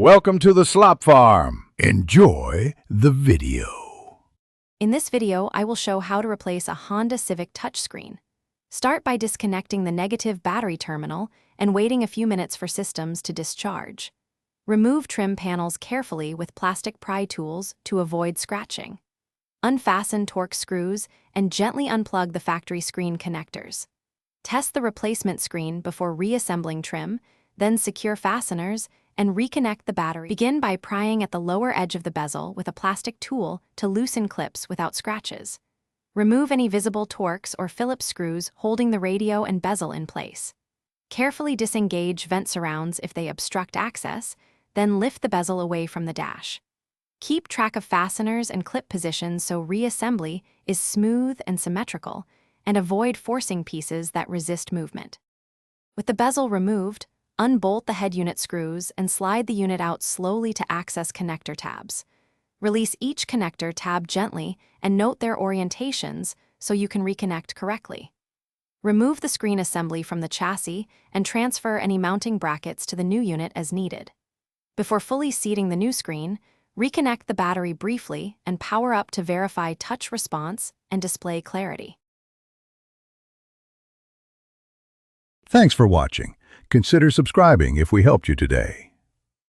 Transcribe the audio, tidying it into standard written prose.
Welcome to the Slop Farm. Enjoy the video. In this video, I will show how to replace a Honda Civic touchscreen. Start by disconnecting the negative battery terminal and waiting a few minutes for systems to discharge. Remove trim panels carefully with plastic pry tools to avoid scratching. Unfasten Torx screws and gently unplug the factory screen connectors. Test the replacement screen before reassembling trim, then secure fasteners and reconnect the battery. Begin by prying at the lower edge of the bezel with a plastic tool to loosen clips without scratches. Remove any visible Torx or Phillips screws holding the radio and bezel in place. Carefully disengage vent surrounds if they obstruct access, then lift the bezel away from the dash. Keep track of fasteners and clip positions so reassembly is smooth and symmetrical, and avoid forcing pieces that resist movement. With the bezel removed, unbolt the head unit screws and slide the unit out slowly to access connector tabs. Release each connector tab gently and note their orientations so you can reconnect correctly. Remove the screen assembly from the chassis and transfer any mounting brackets to the new unit as needed. Before fully seating the new screen, reconnect the battery briefly and power up to verify touch response and display clarity. Thanks for watching. Consider subscribing if we helped you today.